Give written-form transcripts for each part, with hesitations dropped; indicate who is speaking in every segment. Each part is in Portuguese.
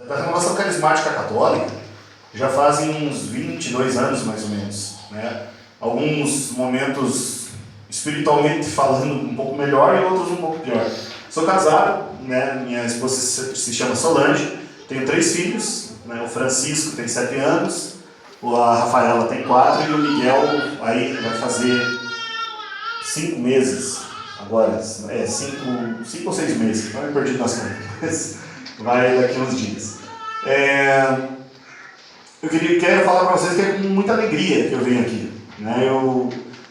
Speaker 1: da Renovação Carismática Católica já fazem uns 22 anos, mais ou menos, né? Alguns momentos espiritualmente falando um pouco melhor e outros um pouco pior. Sou casado, né? Minha esposa se chama Solange, tenho 3 filhos, né? O Francisco tem 7 anos, a Rafaela tem 4 e o Miguel aí vai fazer 5 meses agora, 5 ou 6 meses, estava perdido nas contas, vai daqui uns dias. Quero falar para vocês que é com muita alegria que eu venho aqui, né?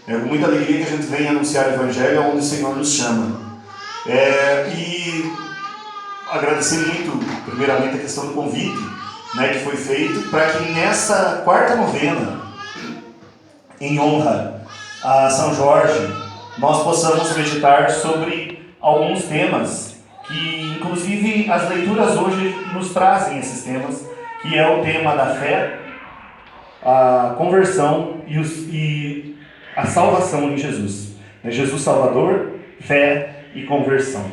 Speaker 1: É com muita alegria que a gente vem anunciar o Evangelho onde o Senhor nos chama. E agradecer muito, primeiramente, a questão do convite, né, que foi feito para que nessa quarta novena, em honra a São Jorge, nós possamos meditar sobre alguns temas que, inclusive, as leituras hoje nos trazem esses temas, que é o tema da fé, a conversão e a salvação em Jesus. É Jesus Salvador, fé e conversão.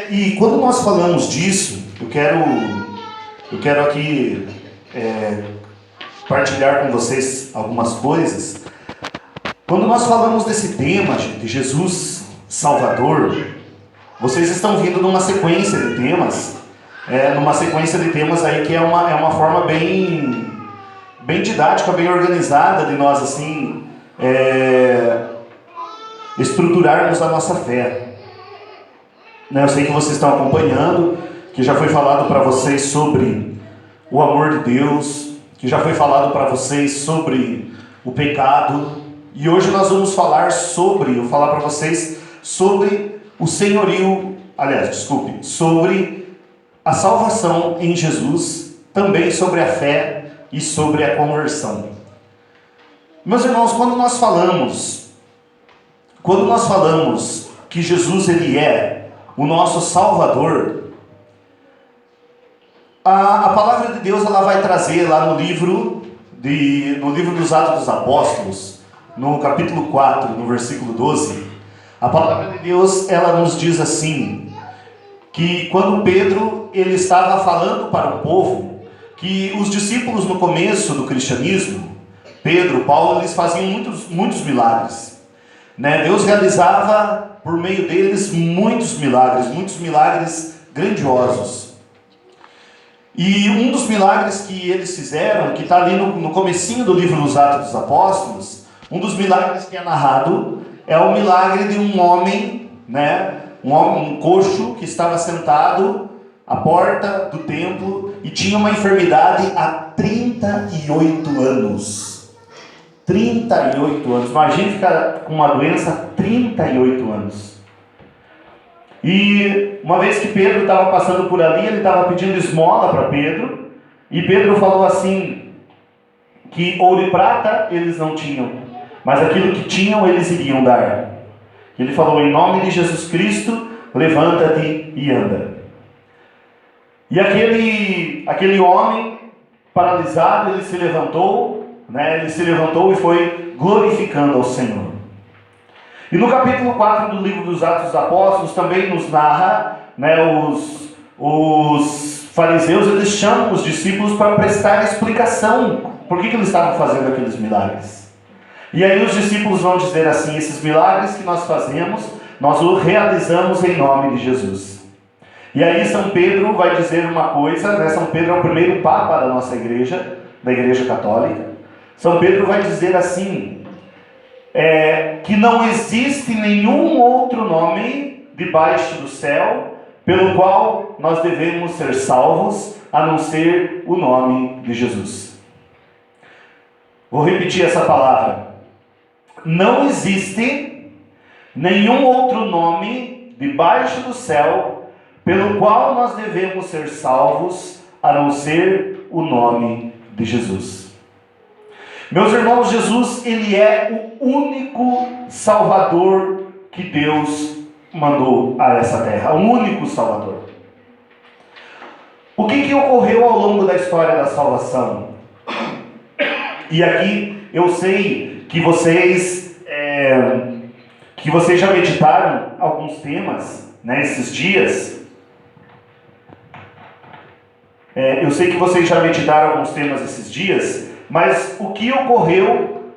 Speaker 1: E quando nós falamos disso, eu quero aqui partilhar com vocês algumas coisas. Quando nós falamos desse tema, gente, Jesus Salvador, vocês estão vindo numa sequência de temas, aí que é uma forma bem didática, bem organizada de nós assim estruturarmos a nossa fé. Eu sei que vocês estão acompanhando, que já foi falado para vocês sobre o amor de Deus, que já foi falado para vocês sobre o pecado, e hoje nós vamos falar para vocês sobre o senhorio, sobre a salvação em Jesus, também sobre a fé e sobre a conversão. Meus irmãos, quando nós falamos que Jesus ele é o nosso Salvador, a palavra de Deus ela vai trazer lá no livro dos Atos dos Apóstolos, no capítulo 4, no versículo 12, a palavra de Deus ela nos diz assim, que quando Pedro ele estava falando para o povo, que os discípulos no começo do cristianismo, Pedro, Paulo, eles faziam muitos milagres, né? Deus realizava por meio deles muitos milagres grandiosos. E um dos milagres que eles fizeram, que está ali no comecinho do livro dos Atos dos Apóstolos, um dos milagres que é narrado é o milagre de um homem, né? Um coxo que estava sentado à porta do templo e tinha uma enfermidade há 38 anos. 38 anos. Imagine ficar com uma doença há 38 anos. E uma vez que Pedro estava passando por ali, ele estava pedindo esmola para Pedro, e Pedro falou assim, que ouro e prata eles não tinham, mas aquilo que tinham eles iriam dar. Ele falou, em nome de Jesus Cristo, levanta-te e anda. E aquele homem paralisado, ele se levantou, né? Ele se levantou e foi glorificando ao Senhor. E no capítulo 4 do livro dos Atos dos Apóstolos também nos narra, né, os fariseus, eles chamam os discípulos para prestar explicação por que eles estavam fazendo aqueles milagres. E aí os discípulos vão dizer assim, esses milagres que nós fazemos, nós os realizamos em nome de Jesus. E aí São Pedro vai dizer uma coisa, né? São Pedro é o primeiro papa da nossa igreja, da Igreja Católica. São Pedro vai dizer assim, que não existe nenhum outro nome debaixo do céu pelo qual nós devemos ser salvos, a não ser o nome de Jesus. Vou repetir essa palavra. Não existe nenhum outro nome debaixo do céu pelo qual nós devemos ser salvos, a não ser o nome de Jesus. Meus irmãos, Jesus, ele é o único Salvador que Deus mandou a essa terra. O único Salvador. O que ocorreu ao longo da história da salvação? E aqui eu sei que vocês já meditaram alguns temas, né, esses dias. Eu sei que vocês já meditaram alguns temas esses dias, mas o que ocorreu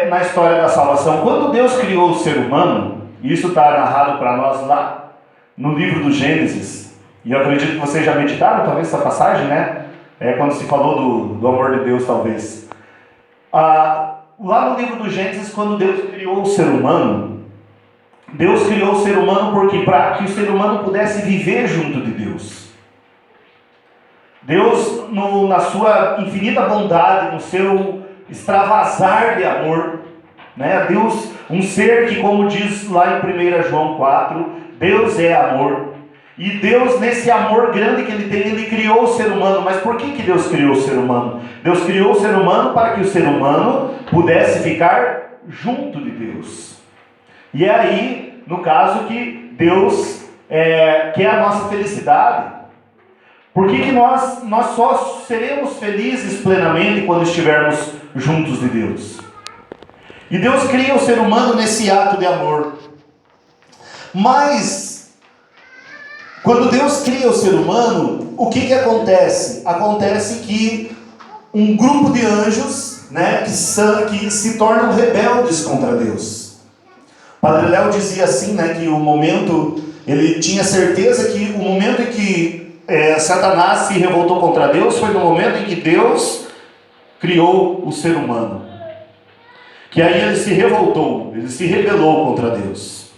Speaker 1: na história da salvação? Quando Deus criou o ser humano, e isso está narrado para nós lá no livro do Gênesis, e eu acredito que vocês já meditaram talvez essa passagem, né? Quando se falou do amor de Deus, talvez. Lá no livro do Gênesis, quando Deus criou o ser humano, Deus criou o ser humano porque para que o ser humano pudesse viver junto de Deus. Deus, na sua infinita bondade, no seu extravasar de amor, né? Deus, um ser que, como diz lá em 1 João 4, Deus é amor. E Deus, nesse amor grande que Ele tem, Ele criou o ser humano. Mas por que Deus criou o ser humano? Deus criou o ser humano para que o ser humano pudesse ficar junto de Deus. E é aí, no caso, que Deus quer a nossa felicidade. Por que nós só seremos felizes plenamente quando estivermos juntos de Deus? E Deus cria o ser humano nesse ato de amor. Mas, quando Deus cria o ser humano, o que acontece? Acontece que um grupo de anjos, né, que se tornam rebeldes contra Deus. Padre Léo dizia assim, né, que o momento, ele tinha certeza que o momento em que Satanás se revoltou contra Deus foi no momento em que Deus criou o ser humano. Que aí ele se revoltou, ele se rebelou contra Deus.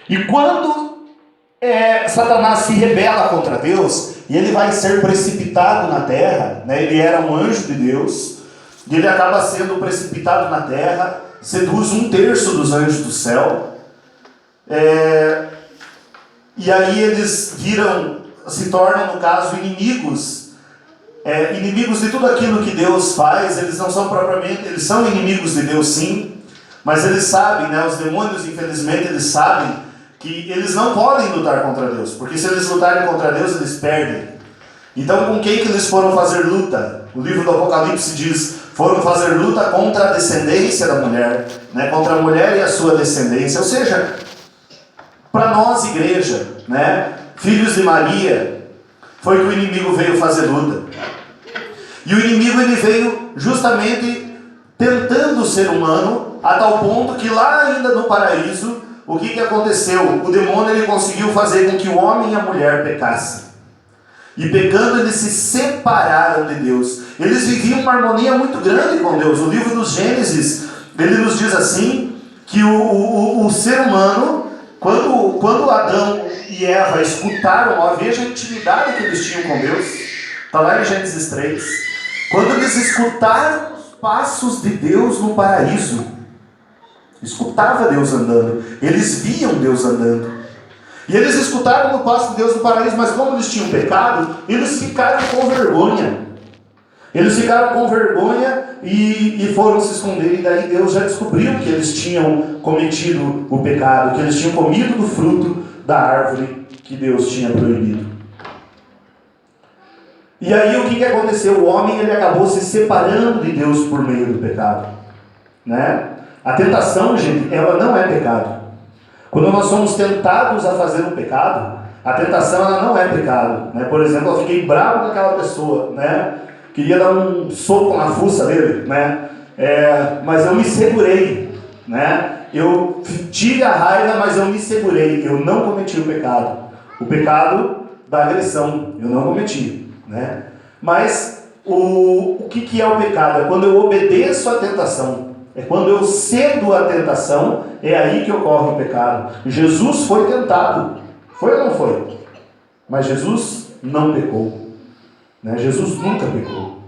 Speaker 1: E quando Satanás se rebela contra Deus, e ele vai ser precipitado na terra, né? Ele era um anjo de Deus, e ele acaba sendo precipitado na terra, seduz 1/3 dos anjos do céu, e aí eles se tornam, no caso, inimigos, inimigos de tudo aquilo que Deus faz. Eles não são propriamente, eles são inimigos de Deus sim, mas eles sabem, né, os demônios infelizmente eles sabem que eles não podem lutar contra Deus, porque se eles lutarem contra Deus eles perdem. Então com quem que eles foram fazer luta? O livro do Apocalipse diz, foram fazer luta contra a descendência da mulher, né, contra a mulher e a sua descendência, ou seja, para nós igreja, né, filhos de Maria, foi que o inimigo veio fazer luta. E o inimigo ele veio justamente tentando o ser humano, a tal ponto que lá ainda no paraíso, o que aconteceu? O demônio ele conseguiu fazer com que o homem e a mulher pecassem. E pecando eles se separaram de Deus. Eles viviam uma harmonia muito grande com Deus. O livro dos Gênesis, ele nos diz assim, que o ser humano, quando Adão e Eva escutaram, veja a intimidade que eles tinham com Deus, está lá em Gênesis 3, quando eles escutaram os passos de Deus no paraíso, escutava Deus andando, eles viam Deus andando, e eles escutaram o passo de Deus no paraíso, mas como eles tinham pecado, eles ficaram com vergonha, e foram se esconder, e daí Deus já descobriu que eles tinham cometido o pecado, que eles tinham comido do fruto da árvore que Deus tinha proibido. E aí o que aconteceu? O homem ele acabou se separando de Deus por meio do pecado, né? A tentação, gente, ela não é pecado. Quando nós somos tentados a fazer um pecado, a tentação ela não é pecado, né? Por exemplo, eu fiquei bravo com aquela pessoa, né? Queria dar um soco na fuça dele, né? Mas eu me segurei, né? Eu tive a raiva, mas eu me segurei. Eu não cometi o pecado da agressão, eu não cometi, né? Mas o que é o pecado? É quando eu obedeço à tentação, é quando eu cedo à tentação, é aí que ocorre o pecado. Jesus foi tentado, foi ou não foi? Mas Jesus não pecou, né? Jesus nunca pecou.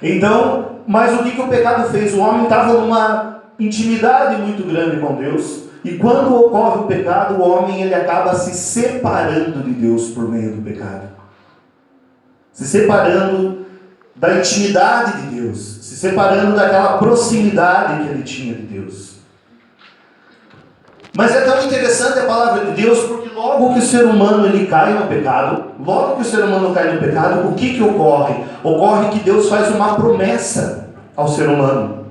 Speaker 1: Então, mas o que o pecado fez? O homem estava numa intimidade muito grande com Deus, e quando ocorre o pecado, o homem ele acaba se separando de Deus por meio do pecado, se separando da intimidade de Deus, se separando daquela proximidade que ele tinha de Deus. Mas é tão interessante a palavra de Deus, porque logo que o ser humano ele cai no pecado, o que ocorre? Ocorre que Deus faz uma promessa ao ser humano.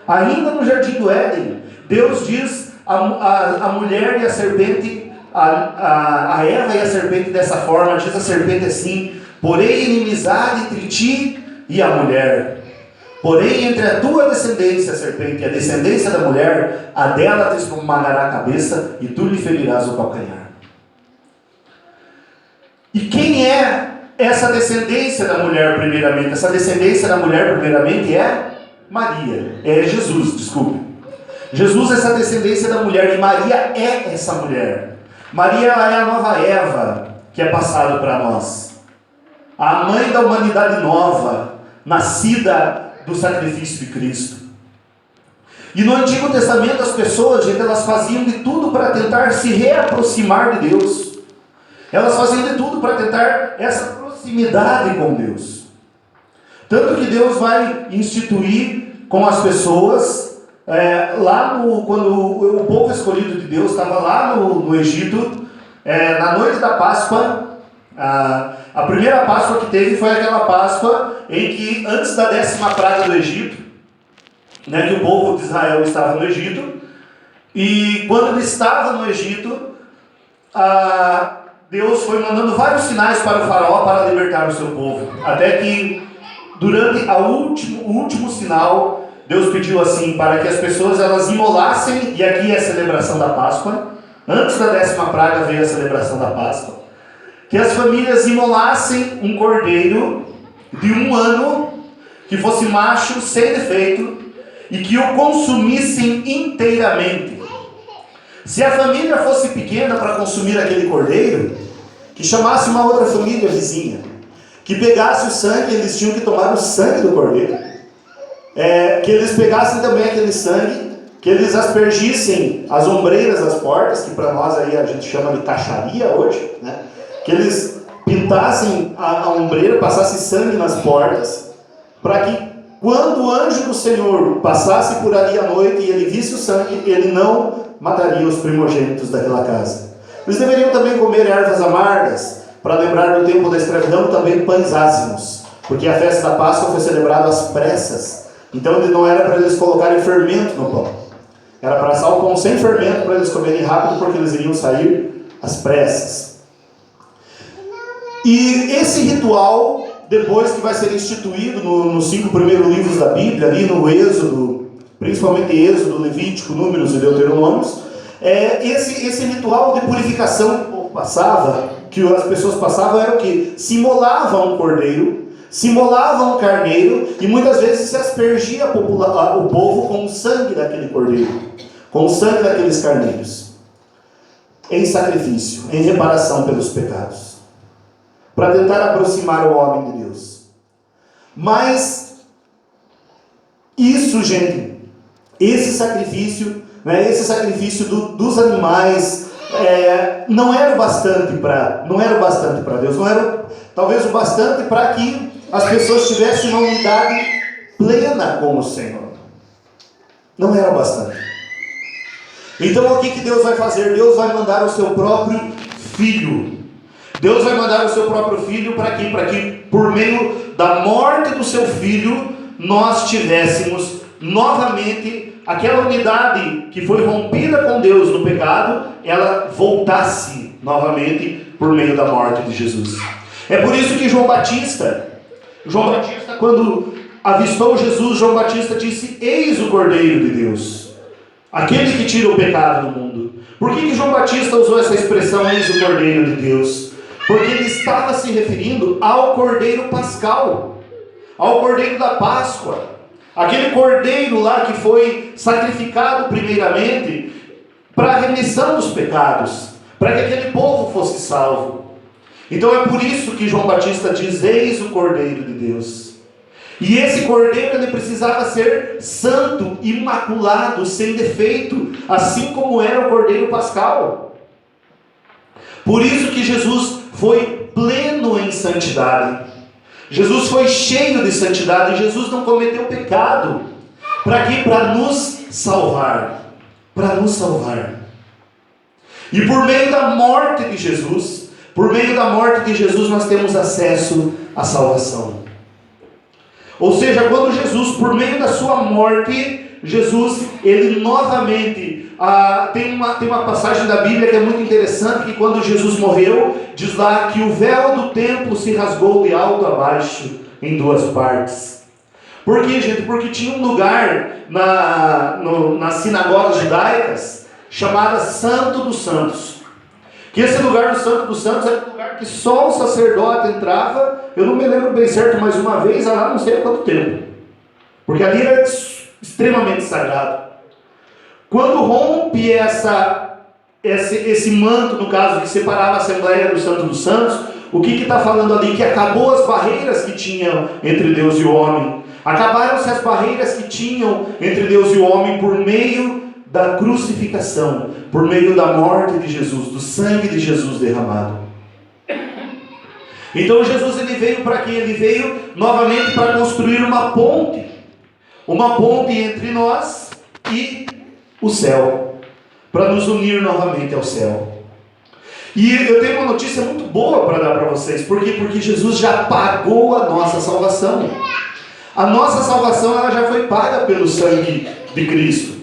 Speaker 1: Ainda no Jardim do Éden, Deus diz a mulher e a serpente, a Eva e a serpente dessa forma, diz a serpente assim,
Speaker 2: porém inimizade entre ti e a mulher. Porém, entre a tua descendência, a serpente, e a descendência da mulher, a dela te esmagará a cabeça, e tu lhe ferirás o calcanhar. E quem é essa descendência da mulher, primeiramente? Essa descendência da mulher, primeiramente, é Maria. É Jesus, desculpe. Jesus é essa descendência da mulher, e Maria é essa mulher. Maria, ela é a nova Eva, que é passada para nós. A mãe da humanidade nova, nascida do sacrifício de Cristo. E no Antigo Testamento as pessoas, gente, elas faziam de tudo para tentar se reaproximar de Deus. Elas faziam de tudo para tentar essa proximidade com Deus. Tanto que Deus vai instituir com as pessoas, quando o povo escolhido de Deus estava lá no Egito, na noite da Páscoa. A primeira Páscoa que teve foi aquela Páscoa em que, antes da 10ª praga do Egito, que o povo de Israel estava no Egito, e quando ele estava no Egito, Deus foi mandando vários sinais para o faraó para libertar o seu povo, até que, durante o último sinal, Deus pediu assim, para que as pessoas elas imolassem, e aqui é a celebração da Páscoa. Antes da 10ª praga veio a celebração da Páscoa. Que as famílias imolassem um cordeiro de 1 ano, que fosse macho, sem defeito, e que o consumissem inteiramente. Se a família fosse pequena para consumir aquele cordeiro, que chamasse uma outra família vizinha, que pegasse o sangue, eles tinham que tomar o sangue do cordeiro, que eles pegassem também aquele sangue, que eles aspergissem as ombreiras das portas, que para nós aí a gente chama de caixaria hoje, né? Que eles pintassem a ombreira, passassem sangue nas portas, para que quando o anjo do Senhor passasse por ali à noite e ele visse o sangue, ele não mataria os primogênitos daquela casa. Eles deveriam também comer ervas amargas, para lembrar do tempo da escravidão, também pães ázimos, porque a festa da Páscoa foi celebrada às pressas, então não era para eles colocarem fermento no pão, era para assar o pão sem fermento, para eles comerem rápido, porque eles iriam sair às pressas. E esse ritual, depois que vai ser instituído nos 5 primeiros livros da Bíblia, ali no Êxodo, principalmente Êxodo, Levítico, Números e Deuteronômios, esse ritual de purificação que o povo passava, que as pessoas passavam, era o que? Se imolava um cordeiro, se imolava um carneiro, e muitas vezes se aspergia o povo com o sangue daquele cordeiro, com o sangue daqueles carneiros, em sacrifício, em reparação pelos pecados, para tentar aproximar o homem de Deus. Mas isso, gente, esse sacrifício dos animais não era o bastante para Deus, não era talvez o bastante para que as pessoas tivessem uma unidade plena com o Senhor. Não era o bastante. Então o que Deus vai fazer? Deus vai mandar o seu próprio Filho. Deus vai mandar o seu próprio Filho para quê? Para que por meio da morte do seu Filho nós tivéssemos novamente aquela unidade que foi rompida com Deus no pecado, ela voltasse novamente por meio da morte de Jesus. É por isso que João Batista, quando avistou Jesus, João Batista disse: eis o Cordeiro de Deus, aquele que tira o pecado do mundo. Por que João Batista usou essa expressão, eis o Cordeiro de Deus? Porque ele estava se referindo ao Cordeiro Pascal, ao Cordeiro da Páscoa, aquele Cordeiro lá que foi sacrificado primeiramente para a remissão dos pecados, para que aquele povo fosse salvo. Então é por isso que João Batista diz: eis o Cordeiro de Deus. E esse Cordeiro, ele precisava ser santo, imaculado, sem defeito, assim como era o Cordeiro Pascal. Por isso que Jesus foi pleno em santidade. Jesus foi cheio de santidade. Jesus não cometeu pecado. Para quê? Para nos salvar. Para nos salvar. E por meio da morte de Jesus, nós temos acesso à salvação. Ou seja, quando Jesus, por meio da sua morte, Jesus, ele novamente, tem uma passagem da Bíblia que é muito interessante, que quando Jesus morreu, diz lá que o véu do templo se rasgou de alto a baixo, em duas partes. Por quê, gente? Porque tinha um lugar nas sinagogas judaicas, chamada Santo dos Santos. Que esse lugar do Santo dos Santos era um lugar que só o sacerdote entrava, eu não me lembro bem certo, mas uma vez, há não sei há quanto tempo. Porque ali era extremamente sagrado. Quando rompe esse manto, no caso, que separava a Assembleia do Santo dos Santos, o que está falando ali? Que acabou as barreiras que tinham entre Deus e o homem. Acabaram-se as barreiras que tinham entre Deus e o homem por meio da crucificação, por meio da morte de Jesus, do sangue de Jesus derramado. Então Jesus, ele veio para quê? Ele veio novamente para construir uma ponte entre nós e o céu, para nos unir novamente ao céu. E eu tenho uma notícia muito boa para dar para vocês. Por quê? Porque Jesus já pagou a nossa salvação. A nossa salvação, ela já foi paga pelo sangue de Cristo.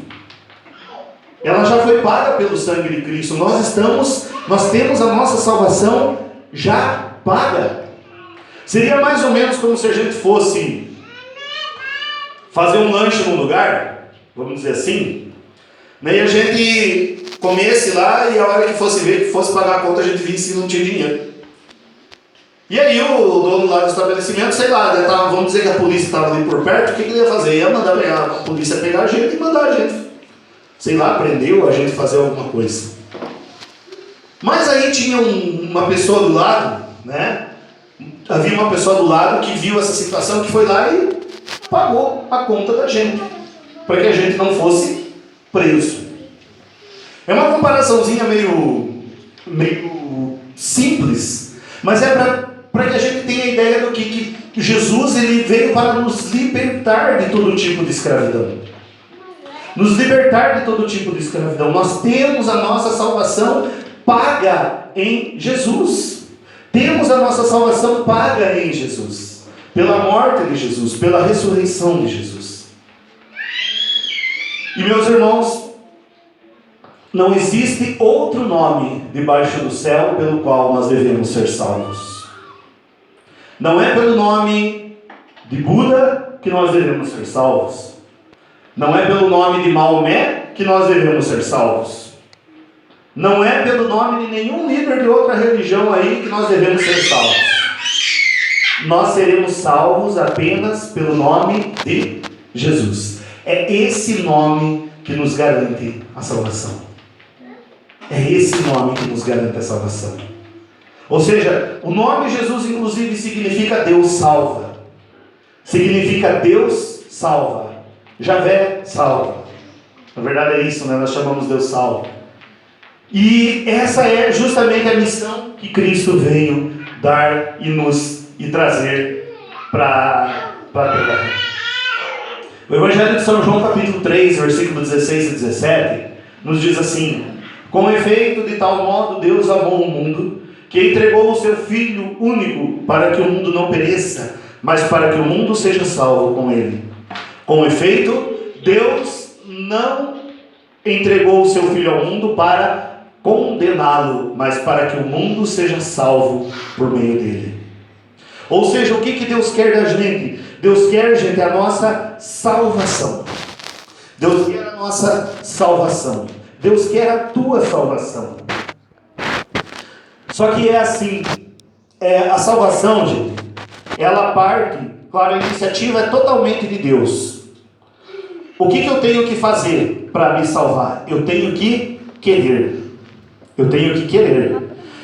Speaker 2: Ela já foi paga pelo sangue de Cristo. Nós temos a nossa salvação já paga. Seria mais ou menos como se a gente fosse fazer um lanche num lugar, vamos dizer assim, né? E a gente comesse lá e a hora que fosse ver, que fosse pagar a conta, a gente visse se não tinha dinheiro. E aí o dono lá do estabelecimento, sei lá, vamos dizer que a polícia estava ali por perto, o que ele ia fazer? Ia mandar a polícia pegar a gente e mandar a gente, sei lá, prender ou a gente fazer alguma coisa. Mas aí tinha uma pessoa do lado, né? Havia uma pessoa do lado que viu essa situação, que foi lá e pagou a conta da gente, para que a gente não fosse preso. É uma comparaçãozinha meio simples, mas é para que a gente tenha a ideia do que Jesus, ele veio para nos libertar de todo tipo de escravidão. Nos libertar de todo tipo de escravidão. Nós temos a nossa salvação paga em Jesus. Temos a nossa salvação paga em Jesus. Pela morte de Jesus, pela ressurreição de Jesus. E meus irmãos, não existe outro nome debaixo do céu pelo qual nós devemos ser salvos. Não é pelo nome de Buda que nós devemos ser salvos. Não é pelo nome de Maomé que nós devemos ser salvos. Não é pelo nome de nenhum líder de outra religião aí que nós devemos ser salvos. Nós seremos salvos apenas pelo nome de Jesus. É esse nome que nos garante a salvação. É esse nome que nos garante a salvação. Ou seja, o nome Jesus inclusive significa Deus salva. Significa Deus salva. Javé salva. Na verdade é isso, né? Nós chamamos Deus salva. E essa é justamente a missão que Cristo veio dar e trazer para a terra. O Evangelho de São João, capítulo 3, versículo 16 e 17, nos diz assim: com efeito, de tal modo Deus amou o mundo, que entregou o seu Filho único, para que o mundo não pereça, mas para que o mundo seja salvo com ele. Com efeito, Deus não entregou o seu Filho ao mundo para condená-lo, mas para que o mundo seja salvo por meio dele. Ou seja, o que Deus quer da gente? Deus quer, gente, a nossa salvação. Deus quer a nossa salvação. Deus quer a tua salvação. Só que é assim, a salvação, gente, ela parte, claro, a iniciativa é totalmente de Deus. O que eu tenho que fazer para me salvar? Eu tenho que querer. Eu tenho que querer.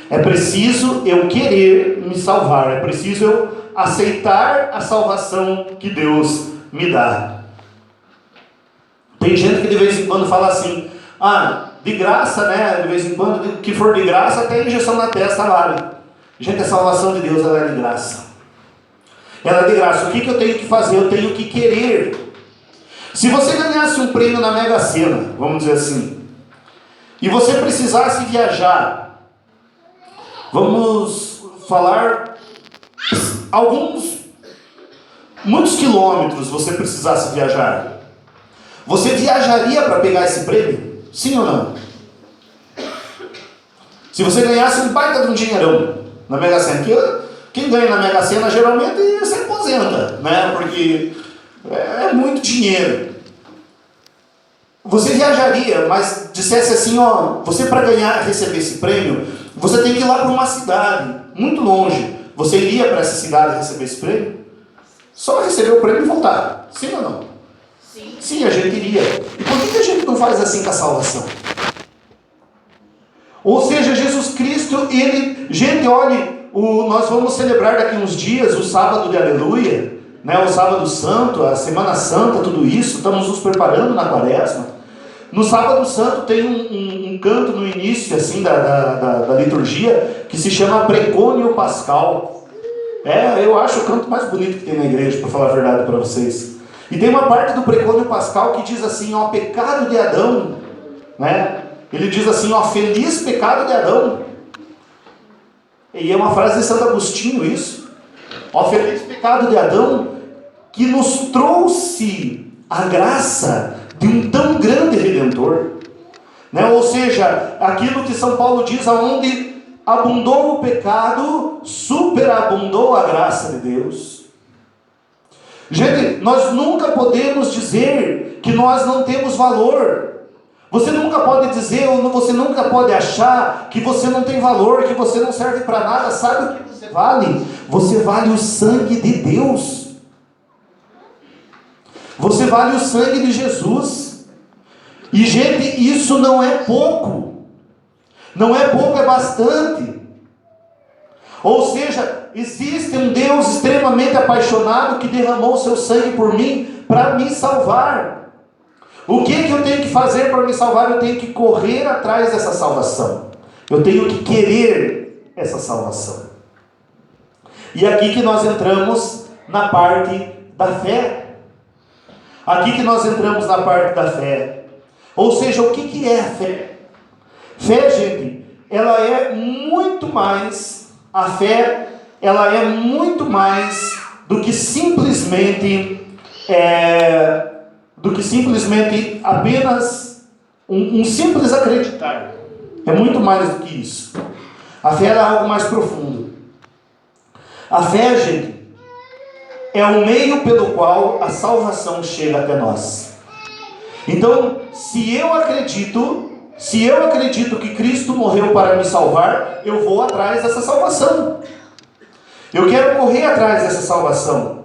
Speaker 2: É preciso eu querer me salvar. É preciso eu aceitar a salvação que Deus me dá. Tem gente que de vez em quando fala assim: de graça, né? De vez em quando, que for de graça, até injeção na testa vale. Gente, a salvação de Deus, ela é de graça. Ela é de graça. O que eu tenho que fazer? Eu tenho que querer. Se você ganhasse um prêmio na Mega Sena, vamos dizer assim, e você precisasse viajar, vamos falar, muitos quilômetros você precisasse viajar, Você viajaria para pegar esse prêmio? Sim ou não? Se você ganhasse um baita de um dinheirão na Mega Sena, quem ganha na Mega Sena geralmente se aposenta, né? Porque é muito dinheiro. Você viajaria, mas dissesse assim, ó, você para ganhar, receber esse prêmio, você tem que ir lá para uma cidade, muito longe. Você iria para essa cidade receber esse prêmio? Só receber o prêmio e voltar. Sim ou não?
Speaker 3: Sim.
Speaker 2: Sim, a gente iria. E por que a gente não faz assim com a salvação? Ou seja, Jesus Cristo, Ele... Gente, olhe, nós vamos celebrar daqui uns dias o sábado de aleluia, né, o sábado santo, a semana santa, tudo isso, estamos nos preparando na quaresma. No sábado santo tem um canto no início assim, da liturgia, que se chama Precônio Pascal. Eu acho o canto mais bonito que tem na igreja, para falar a verdade para vocês. E tem uma parte do Precônio Pascal que diz assim, ó, pecado de Adão, né? Ele diz assim, ó, feliz pecado de Adão. E é uma frase de Santo Agostinho isso. Ó, feliz pecado de Adão, que nos trouxe a graça de um tão grande Redentor. Né? Ou seja, aquilo que São Paulo diz, aonde abundou o pecado, superabundou a graça de Deus. Gente, nós nunca podemos dizer que nós não temos valor. Você nunca pode dizer, ou você nunca pode achar que você não tem valor, que você não serve para nada. Sabe o que você vale? Você vale o sangue de Deus. Você vale o sangue de Jesus. E gente, isso não é pouco. Não é pouco, é bastante. Ou seja, existe um Deus extremamente apaixonado que derramou seu sangue por mim para me salvar. O que eu tenho que fazer para me salvar? Eu tenho que correr atrás dessa salvação. Eu tenho que querer essa salvação. E aqui que nós entramos na parte da fé. Aqui que nós entramos na parte da fé. Ou seja, o que é a fé? Fé, gente, ela é muito mais, a fé, ela é muito mais do que simplesmente apenas um simples acreditar. É muito mais do que isso. A fé é algo mais profundo. A fé, gente, é o meio pelo qual a salvação chega até nós. Então, se eu acredito que Cristo morreu para me salvar, eu vou atrás dessa salvação. Eu quero correr atrás dessa salvação.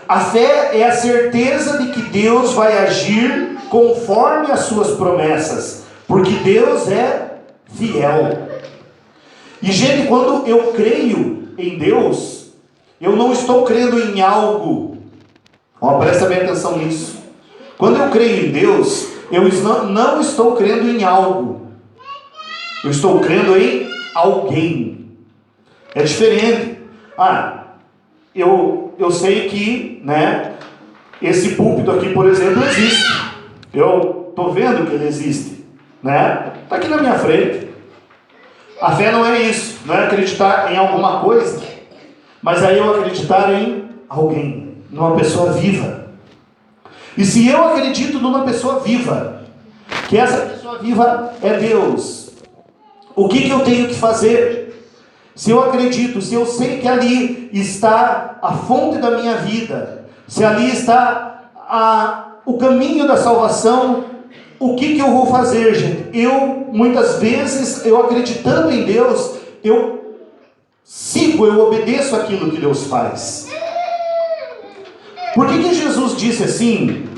Speaker 2: A fé é a certeza de que Deus vai agir conforme as suas promessas, porque Deus é fiel. E gente, quando eu creio em Deus, eu não estou crendo em algo. Presta bem atenção nisso. Quando eu creio em Deus, eu não estou crendo em algo. Eu estou crendo em alguém. É diferente. Eu sei que, né, esse púlpito aqui, por exemplo, existe. Eu estou vendo que ele existe, né? Está aqui na minha frente. A fé não é isso, não é acreditar em alguma coisa, mas é eu acreditar em alguém, numa pessoa viva. E se eu acredito numa pessoa viva, que essa pessoa viva é Deus, o que eu tenho que fazer? Se eu acredito, se eu sei que ali está a fonte da minha vida, se ali está o caminho da salvação, o que eu vou fazer, gente? Muitas vezes, eu acreditando em Deus, eu obedeço aquilo que Deus faz. Por que Jesus disse assim,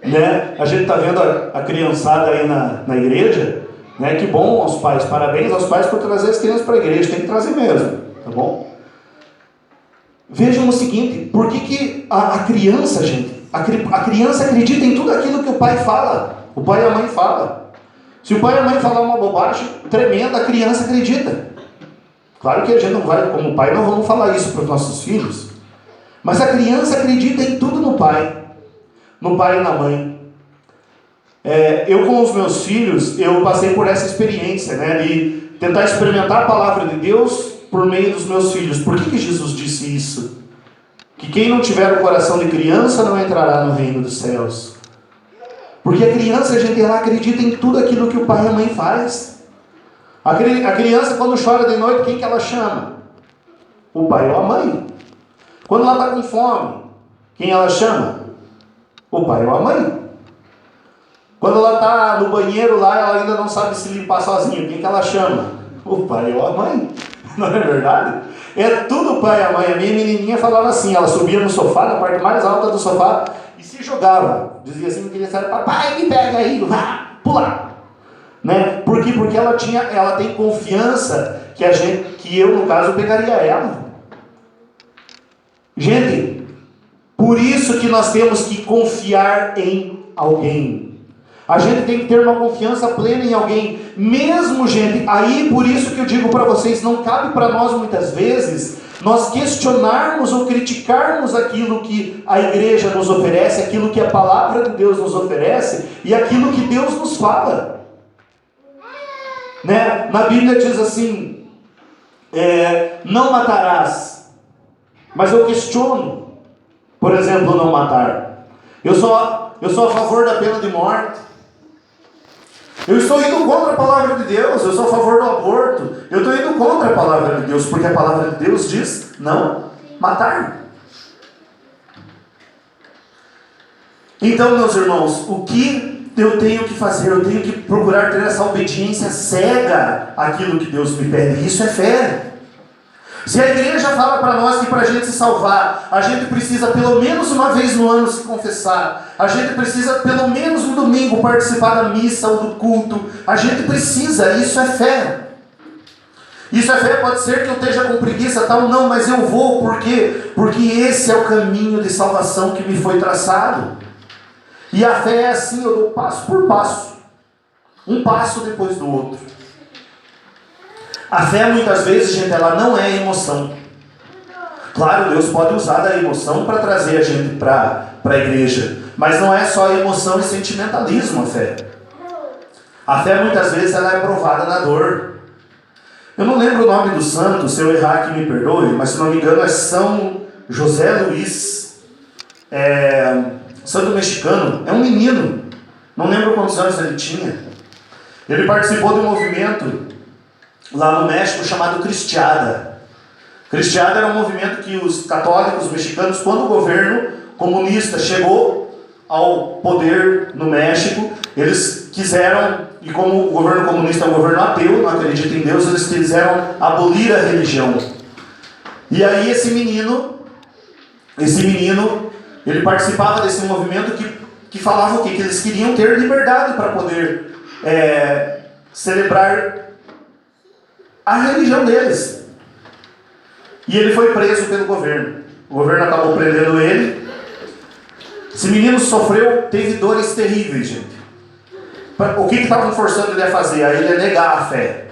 Speaker 2: né? A gente está vendo a criançada aí na igreja, né? Que bom aos pais, parabéns aos pais por trazer as crianças para a igreja, tem que trazer mesmo, tá bom? Vejam o seguinte, por que a criança, gente, a criança acredita em tudo aquilo que o pai fala, o pai e a mãe falam. Se o pai e a mãe falar uma bobagem tremenda, a criança acredita. Claro que a gente não vai, como pai, não vamos falar isso para os nossos filhos, mas a criança acredita em tudo no pai e na mãe. Eu com os meus filhos, eu passei por essa experiência, né, de tentar experimentar a palavra de Deus por meio dos meus filhos. Por que Jesus disse isso? Que quem não tiver o coração de criança não entrará no reino dos céus. Porque a criança, gente, ela acredita em tudo aquilo que o pai e a mãe faz. A criança, quando chora de noite, quem que ela chama? O pai ou a mãe. Quando ela está com fome, quem ela chama? O pai ou a mãe. Quando ela está no banheiro lá, ela ainda não sabe se limpar sozinha, quem que ela chama? O pai ou a mãe. Não é verdade? É tudo o pai e a mãe. A minha menininha falava assim, ela subia no sofá, na parte mais alta do sofá, e se jogava. Dizia assim, queria saber, papai, me pega aí, vá, pular. Né? Por quê? Porque ela tem confiança que eu, no caso, pegaria ela. Gente, por isso que nós temos que confiar em alguém. A gente tem que ter uma confiança plena em alguém. Mesmo, gente, aí por isso que eu digo para vocês, não cabe para nós muitas vezes, nós questionarmos ou criticarmos aquilo que a igreja nos oferece, aquilo que a palavra de Deus nos oferece e aquilo que Deus nos fala. Né? Na Bíblia diz assim, não matarás. Mas eu questiono, por exemplo, não matar. Eu sou a favor da pena de morte. Eu estou indo contra a palavra de Deus. Eu sou a favor do aborto. Eu estou indo contra a palavra de Deus, porque a palavra de Deus diz não matar. Então, meus irmãos, o que eu tenho que fazer? Eu tenho que procurar ter essa obediência cega àquilo que Deus me pede. Isso é fé. Se a igreja fala para nós que para a gente se salvar, a gente precisa pelo menos uma vez no ano se confessar, a gente precisa pelo menos no domingo participar da missa ou do culto, a gente precisa, isso é fé. Isso é fé, pode ser que eu esteja com preguiça, tal, não, mas eu vou, por quê? Porque esse é o caminho de salvação que me foi traçado. E a fé é assim, eu dou passo por passo, um passo depois do outro. A fé muitas vezes, gente, ela não é emoção. Claro, Deus pode usar da emoção para trazer a gente para a igreja, mas não é só emoção e sentimentalismo a fé. A fé muitas vezes ela é provada na dor. Eu não lembro o nome do santo, se eu errar que me perdoe, mas se não me engano é São José Luís, santo mexicano, é um menino, não lembro quantos anos ele tinha. Ele participou de um movimento lá no México chamado Cristiada. Cristiada era um movimento que os católicos mexicanos, quando o governo comunista chegou ao poder no México, eles quiseram, e como o governo comunista é um governo ateu, não acredita em Deus, eles quiseram abolir a religião. E aí esse menino, ele participava desse movimento que falava o quê? Que eles queriam ter liberdade para poder celebrar a religião deles. E ele foi preso pelo governo. O governo acabou prendendo ele. Esse menino teve dores terríveis, gente. O que estavam forçando ele a fazer? A ele a negar a fé.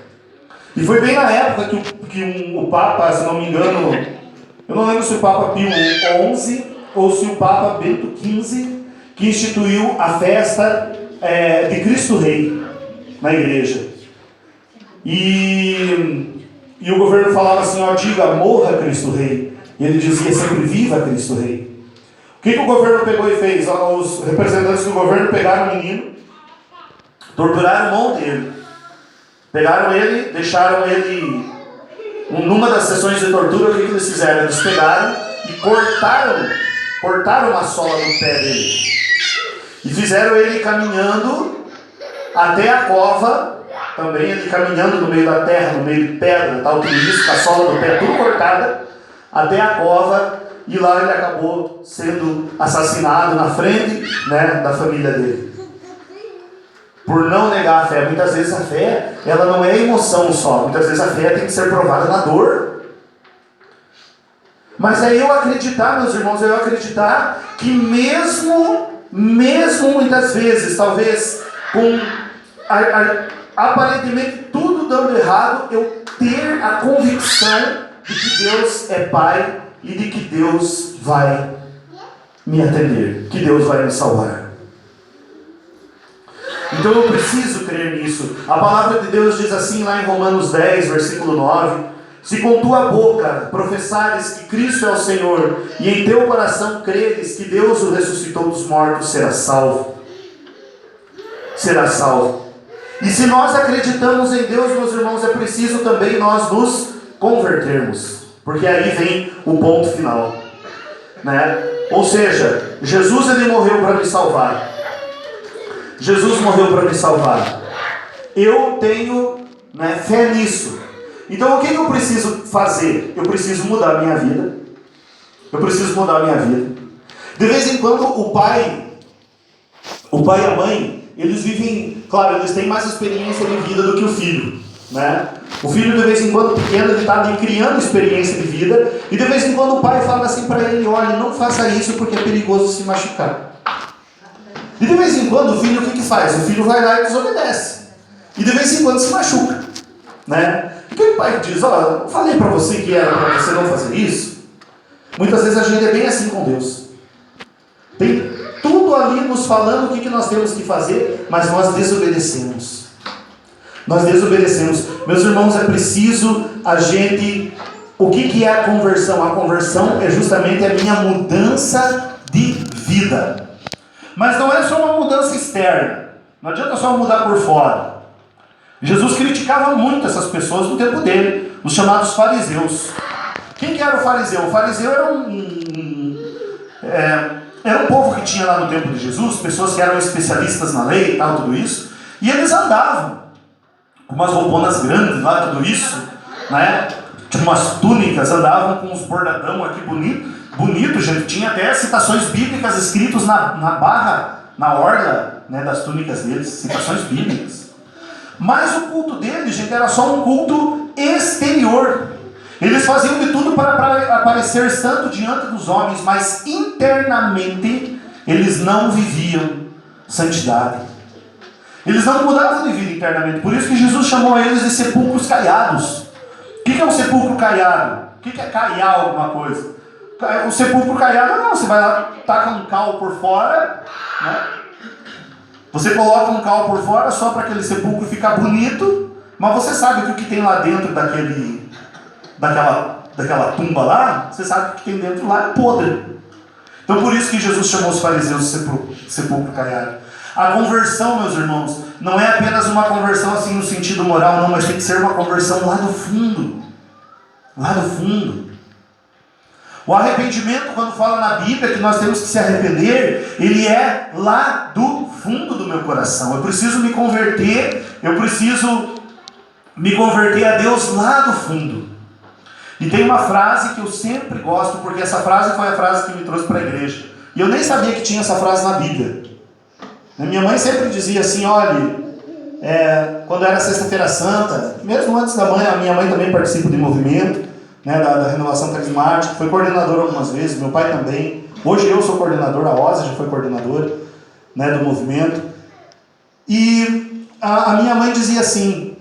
Speaker 2: E foi bem na época que o Papa, se não me engano, eu não lembro se o Papa Pio XI ou se o Papa Bento XV, que instituiu a festa de Cristo Rei na igreja. E o governo falava assim, diga, morra Cristo Rei. E ele dizia sempre, viva Cristo Rei. O que o governo pegou e fez? Os representantes do governo pegaram o menino, torturaram um monte dele. Pegaram ele, deixaram ele numa das sessões de tortura. O que eles fizeram? Eles pegaram e cortaram a sola do pé dele. E fizeram ele caminhando até a cova, também ele caminhando no meio da terra, no meio de pedra, tal, tudo isso, com a sola do pé tudo cortada, até a cova, e lá ele acabou sendo assassinado na frente, né, da família dele. Por não negar a fé. Muitas vezes a fé, ela não é emoção só, muitas vezes a fé tem que ser provada na dor. Mas é eu acreditar, meus irmãos, é eu acreditar que mesmo muitas vezes, talvez com aparentemente tudo dando errado, eu ter a convicção de que Deus é Pai e de que Deus vai me atender, que Deus vai me salvar. Então eu preciso crer nisso. A palavra de Deus diz assim lá em Romanos 10, versículo 9: se com tua boca professares que Cristo é o Senhor, e em teu coração creres que Deus o ressuscitou dos mortos, serás salvo.
Speaker 1: será salvo. E se nós acreditamos em Deus, meus irmãos, é preciso também nós nos convertermos, porque aí vem o ponto final, né? Ou seja, Jesus ele morreu para me salvar. Jesus morreu para me salvar. Eu tenho, né, fé nisso. Então o que eu preciso fazer? Eu preciso mudar a minha vida. Eu preciso mudar a minha vida. De vez em quando o pai e a mãe, eles vivem, claro, eles têm mais experiência de vida do que o filho, né? O filho, de vez em quando, pequeno, ele está ali criando experiência de vida, e de vez em quando o pai fala assim para ele: olha, não faça isso porque é perigoso se machucar. E de vez em quando o filho o que faz? O filho vai lá e desobedece. E de vez em quando se machuca, né? E que o pai diz: olha, eu falei para você que era para você não fazer isso. Muitas vezes a gente é bem assim com Deus. Tem tudo ali nos falando o que nós temos que fazer, mas nós desobedecemos. Nós desobedecemos. Meus irmãos, é preciso a gente... O que é a conversão? A conversão é justamente a minha mudança de vida. Mas não é só uma mudança externa. Não adianta só mudar por fora. Jesus criticava muito essas pessoas no tempo dele, os chamados fariseus. Quem que era o fariseu? O fariseu era um povo que tinha lá no tempo de Jesus, pessoas que eram especialistas na lei e tal, tudo isso. E eles andavam com umas rouponas grandes lá, tudo isso, né? Tinha umas túnicas, andavam com uns bordadão aqui bonito, gente. Tinha até citações bíblicas escritas na barra, na orla, né, das túnicas deles, citações bíblicas. Mas o culto deles, gente, era só um culto exterior. Eles faziam de tudo para aparecer santo diante dos homens, mas internamente eles não viviam santidade. Eles não mudavam de vida internamente. Por isso que Jesus chamou eles de sepulcros caiados. O que é um sepulcro caiado? O que é caiar alguma coisa? O sepulcro caiado não, você vai lá, taca um cal por fora, né? Você coloca um cal por fora só para aquele sepulcro ficar bonito, mas você sabe que o que tem lá dentro daquela tumba lá, você sabe que o que tem dentro lá é podre. Então por isso que Jesus chamou os fariseus de sepulcro caiado. A conversão, meus irmãos, não é apenas uma conversão assim no sentido moral, não, mas tem que ser uma conversão lá do fundo. Lá do fundo. O arrependimento, quando fala na Bíblia que nós temos que se arrepender, ele é lá do fundo do meu coração. Eu preciso me converter a Deus lá do fundo. E tem uma frase que eu sempre gosto, porque essa frase foi a frase que me trouxe para a igreja. E eu nem sabia que tinha essa frase na Bíblia. Minha mãe sempre dizia assim: olha, quando era Sexta-feira Santa, mesmo antes da mãe, a minha mãe também participa de movimento, né, da renovação carismática, foi coordenadora algumas vezes, meu pai também. Hoje eu sou coordenador, a Osa já foi coordenadora, né, do movimento. E a minha mãe dizia assim,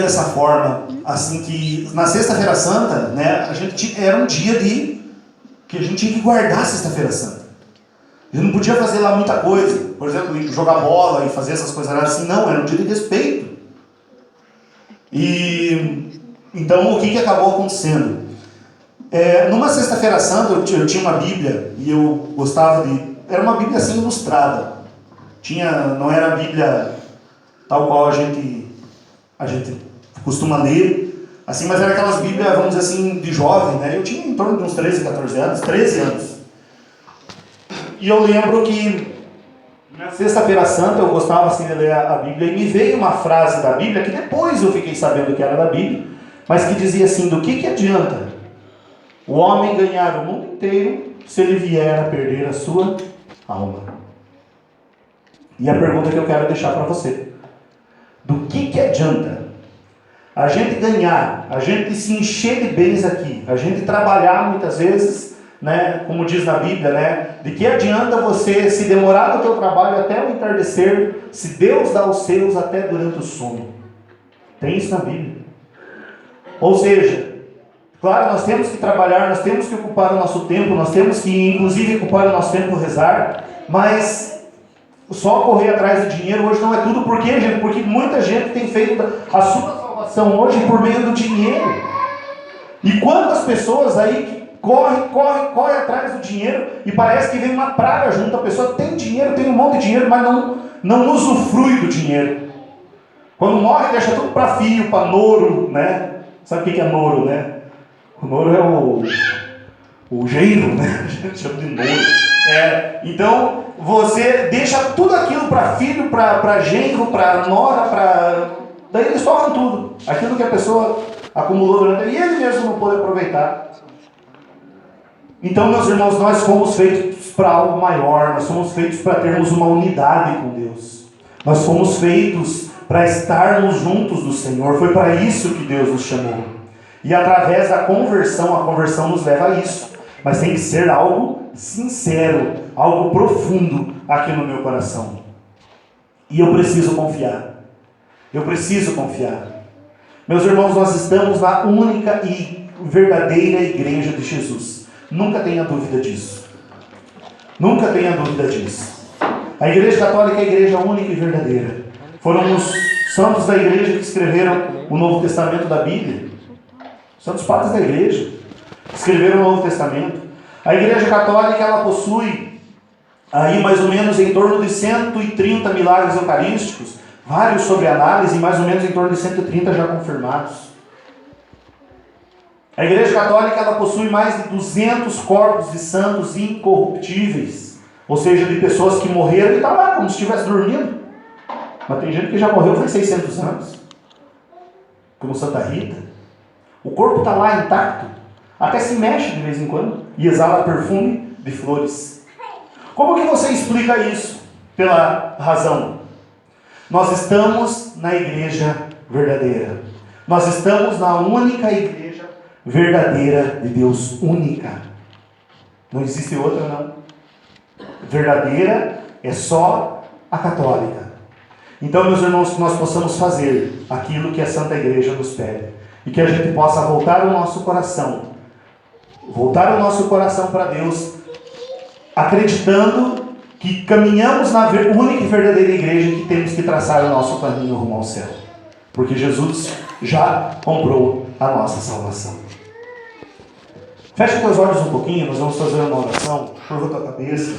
Speaker 1: dessa forma, assim, que na Sexta-feira Santa, né, era um dia que a gente tinha que guardar a Sexta-feira Santa. A gente não podia fazer lá muita coisa, por exemplo, jogar bola e fazer essas coisas assim, não, era um dia de respeito. E então o que acabou acontecendo? Numa Sexta-feira Santa eu tinha uma Bíblia e eu gostava era uma Bíblia assim ilustrada. Não era a Bíblia tal qual a gente costuma ler, assim, mas era aquelas Bíblias, vamos dizer assim, de jovem, né? Eu tinha em torno de uns 13 anos. E eu lembro que na Sexta-feira Santa eu gostava assim de ler a Bíblia, e me veio uma frase da Bíblia, que depois eu fiquei sabendo que era da Bíblia, mas que dizia assim: do que adianta o homem ganhar o mundo inteiro se ele vier a perder a sua alma? E a pergunta que eu quero deixar para você: do que adianta a gente ganhar, a gente se encher de bens aqui, a gente trabalhar muitas vezes, né, como diz na Bíblia, né, de que adianta você se demorar no teu trabalho até o entardecer, se Deus dá os seus até durante o sono? Tem isso na Bíblia. Ou seja, claro, nós temos que trabalhar, nós temos que ocupar o nosso tempo, nós temos que inclusive ocupar o nosso tempo rezar, mas só correr atrás do dinheiro hoje não é tudo. Por quê, gente? Porque muita gente tem feito a sua salvação hoje por meio do dinheiro. E quantas pessoas aí que corre atrás do dinheiro, e parece que vem uma praga junto. A pessoa tem dinheiro, tem um monte de dinheiro, mas não usufrui do dinheiro. Quando morre, deixa tudo para filho, para noro, né? Sabe o que é noro, né? O noro é o genro, né? A gente chama de noro. Então, você deixa tudo aquilo para filho, para genro, para nora, daí eles torram tudo. Aquilo que a pessoa acumulou durante... E ele mesmo não pôde aproveitar. Então, meus irmãos, nós fomos feitos para algo maior. Nós fomos feitos para termos uma unidade com Deus. Nós fomos feitos para estarmos juntos do Senhor. Foi para isso que Deus nos chamou. E através da conversão, a conversão nos leva a isso. Mas tem que ser algo sincero, algo profundo aqui no meu coração. E eu preciso confiar. Eu preciso confiar. Meus irmãos, nós estamos na única e verdadeira igreja de Jesus. Nunca tenha dúvida disso. Nunca tenha dúvida disso. A igreja católica é a igreja única e verdadeira. Foram os santos da igreja que escreveram o Novo Testamento da Bíblia. Santos padres da igreja escreveram o Novo Testamento. A igreja católica, ela possui aí mais ou menos em torno de 130 milagres eucarísticos, vários sobre análise, e mais ou menos em torno de 130 já confirmados. A igreja católica, ela possui mais de 200 corpos de santos incorruptíveis, ou seja, de pessoas que morreram e estão lá como se estivesse dormindo. Mas tem gente que já morreu faz 600 anos, como Santa Rita. O corpo está lá intacto, até se mexe de vez em quando e exala perfume de flores. Como que você explica isso? Pela razão. Nós estamos na igreja verdadeira. Nós estamos na única igreja verdadeira de Deus, única. Não existe outra, não. Verdadeira é só a católica. Então, meus irmãos, que nós possamos fazer aquilo que a Santa Igreja nos pede. E que a gente possa voltar o nosso coração para Deus, acreditando que caminhamos na única e verdadeira igreja e que temos que traçar o nosso caminho rumo ao céu. Porque Jesus já comprou a nossa salvação. Feche teus olhos um pouquinho, nós vamos fazer uma oração. Curva tua cabeça.